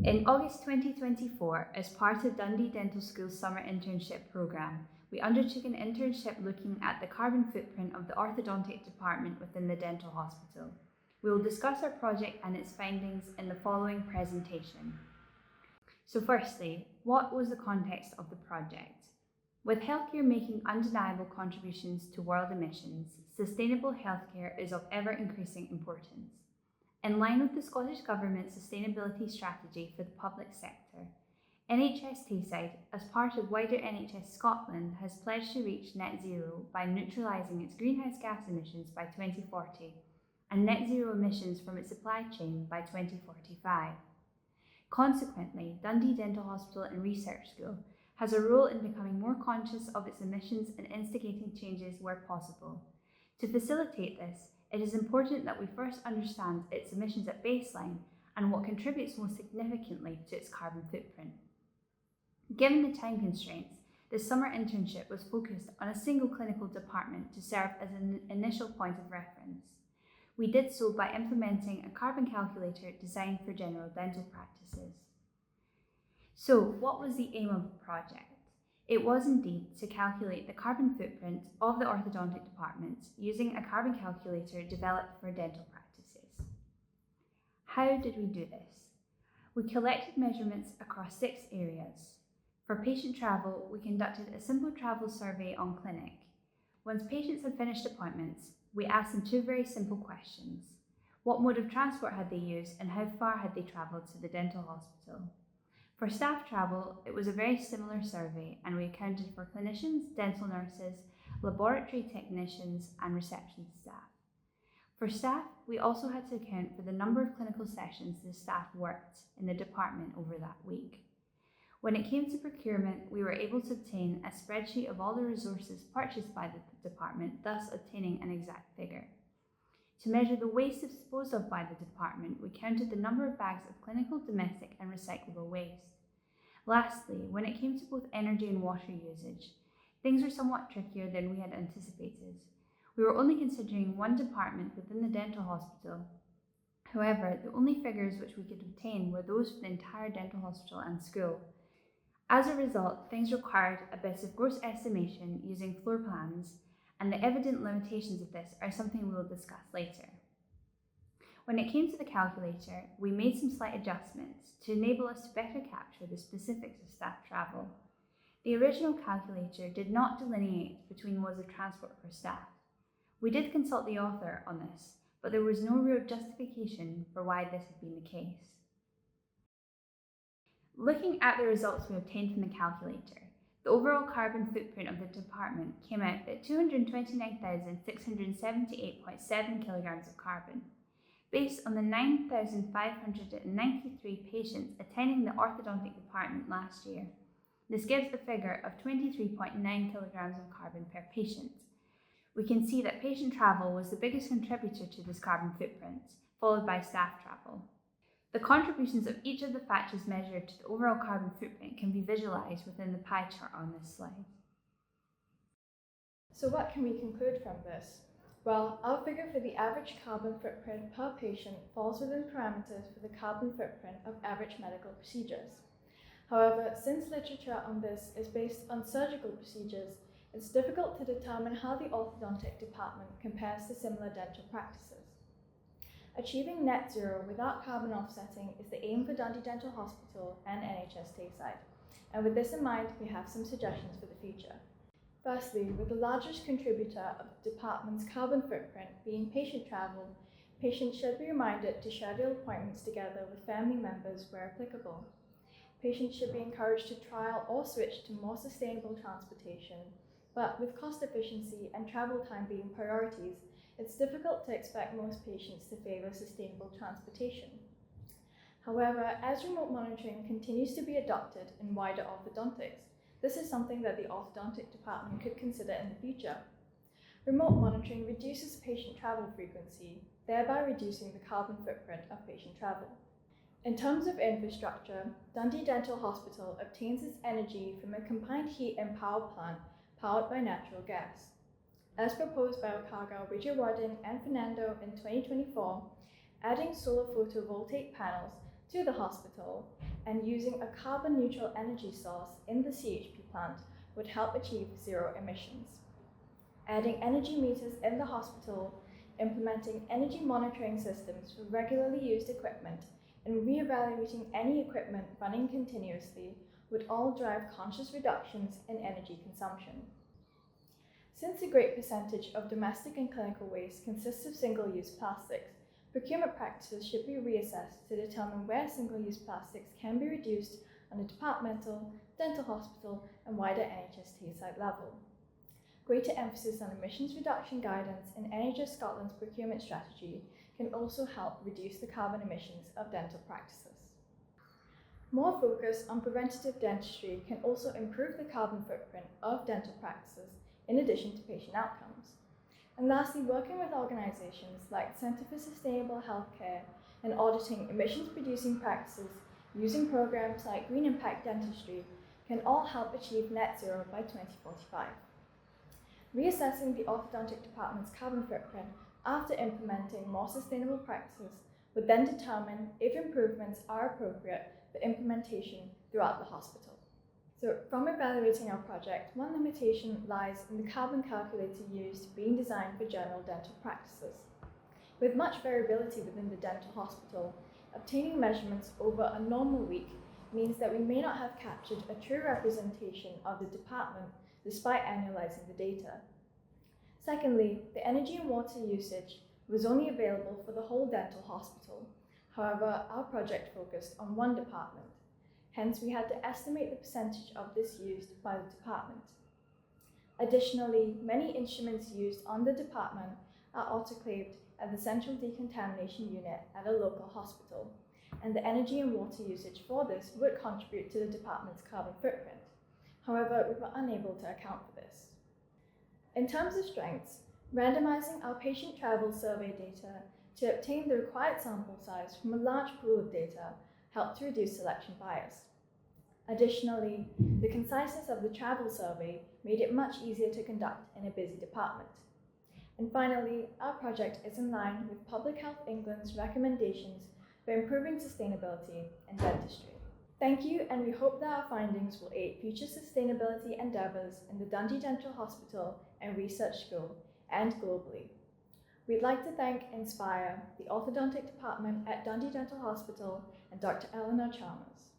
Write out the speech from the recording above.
In August 2024, as part of Dundee Dental School's summer internship programme, we undertook an internship looking at the carbon footprint of the orthodontic department within the dental hospital. We will discuss our project and its findings in the following presentation. So firstly, what was the context of the project? With healthcare making undeniable contributions to world emissions, sustainable healthcare is of ever-increasing importance. In line with the Scottish Government's sustainability strategy for the public sector, NHS Tayside, as part of wider NHS Scotland, has pledged to reach net zero by neutralising its greenhouse gas emissions by 2040 and net zero emissions from its supply chain by 2045. Consequently, Dundee Dental Hospital and Research School has a role in becoming more conscious of its emissions and instigating changes where possible. To facilitate this, it is important that we first understand its emissions at baseline and what contributes most significantly to its carbon footprint. Given the time constraints, this summer internship was focused on a single clinical department to serve as an initial point of reference. We did so by implementing a carbon calculator designed for general dental practices. So, what was the aim of the project? It was indeed to calculate the carbon footprint of the orthodontic department using a carbon calculator developed for dental practices. How did we do this? We collected measurements across 6 areas. For patient travel, we conducted a simple travel survey on clinic. Once patients had finished appointments, we asked them 2 very simple questions. What mode of transport had they used and how far had they travelled to the dental hospital? For staff travel, it was a very similar survey and we accounted for clinicians, dental nurses, laboratory technicians and reception staff. For staff, we also had to account for the number of clinical sessions the staff worked in the department over that week. When it came to procurement, we were able to obtain a spreadsheet of all the resources purchased by the department, thus obtaining an exact figure. To measure the waste disposed of by the department, we counted the number of bags of clinical, domestic and recyclable waste. Lastly, when it came to both energy and water usage, things were somewhat trickier than we had anticipated. We were only considering one department within the dental hospital. However, the only figures which we could obtain were those for the entire dental hospital and school. As a result, things required a bit of gross estimation using floor plans, and the evident limitations of this are something we will discuss later. When it came to the calculator, we made some slight adjustments to enable us to better capture the specifics of staff travel. The original calculator did not delineate between modes of transport for staff. We did consult the author on this, but there was no real justification for why this had been the case. Looking at the results we obtained from the calculator, the overall carbon footprint of the department came out at 229,678.7 kilograms of carbon. Based on the 9,593 patients attending the orthodontic department last year, this gives a figure of 23.9 kilograms of carbon per patient. We can see that patient travel was the biggest contributor to this carbon footprint, followed by staff travel. The contributions of each of the factors measured to the overall carbon footprint can be visualised within the pie chart on this slide. So what can we conclude from this? Well, our figure for the average carbon footprint per patient falls within parameters for the carbon footprint of average medical procedures. However, since literature on this is based on surgical procedures, it's difficult to determine how the orthodontic department compares to similar dental practices. Achieving net zero without carbon offsetting is the aim for Dundee Dental Hospital and NHS Tayside. And with this in mind, we have some suggestions for the future. Firstly, with the largest contributor of the department's carbon footprint being patient travel, patients should be reminded to schedule appointments together with family members where applicable. Patients should be encouraged to trial or switch to more sustainable transportation, but with cost efficiency and travel time being priorities, it's difficult to expect most patients to favour sustainable transportation. However, as remote monitoring continues to be adopted in wider orthodontics, this is something that the orthodontic department could consider in the future. Remote monitoring reduces patient travel frequency, thereby reducing the carbon footprint of patient travel. In terms of infrastructure, Dundee Dental Hospital obtains its energy from a combined heat and power plant powered by natural gas. As proposed by Okaga, Richard Warden and Fernando in 2024, adding solar photovoltaic panels to the hospital and using a carbon-neutral energy source in the CHP plant would help achieve zero emissions. Adding energy meters in the hospital, implementing energy monitoring systems for regularly used equipment, and re-evaluating any equipment running continuously would all drive conscious reductions in energy consumption. Since a great percentage of domestic and clinical waste consists of single-use plastics, procurement practices should be reassessed to determine where single-use plastics can be reduced on a departmental, dental hospital, and wider NHS site level. Greater emphasis on emissions reduction guidance in NHS Scotland's procurement strategy can also help reduce the carbon emissions of dental practices. More focus on preventative dentistry can also improve the carbon footprint of dental practices in addition to patient outcomes. And lastly, working with organisations like the Centre for Sustainable Healthcare and auditing emissions-producing practices using programs like Green Impact Dentistry can all help achieve net zero by 2045. Reassessing the orthodontic department's carbon footprint after implementing more sustainable practices would then determine if improvements are appropriate for implementation throughout the hospital. So from evaluating our project, one limitation lies in the carbon calculator used being designed for general dental practices. With much variability within the dental hospital, obtaining measurements over a normal week means that we may not have captured a true representation of the department despite annualizing the data. Secondly, the energy and water usage was only available for the whole dental hospital. However, our project focused on one department. Hence, we had to estimate the percentage of this used by the department. Additionally, many instruments used on the department are autoclaved at the central decontamination unit at a local hospital, and the energy and water usage for this would contribute to the department's carbon footprint. However, we were unable to account for this. In terms of strengths, randomizing our patient travel survey data to obtain the required sample size from a large pool of data helped to reduce selection bias. Additionally, the conciseness of the travel survey made it much easier to conduct in a busy department. And finally, our project is in line with Public Health England's recommendations for improving sustainability in dentistry. Thank you, and we hope that our findings will aid future sustainability endeavours in the Dundee Dental Hospital and Research School and globally. We'd like to thank Inspire, the Orthodontic Department at Dundee Dental Hospital, and Dr. Eleanor Chalmers.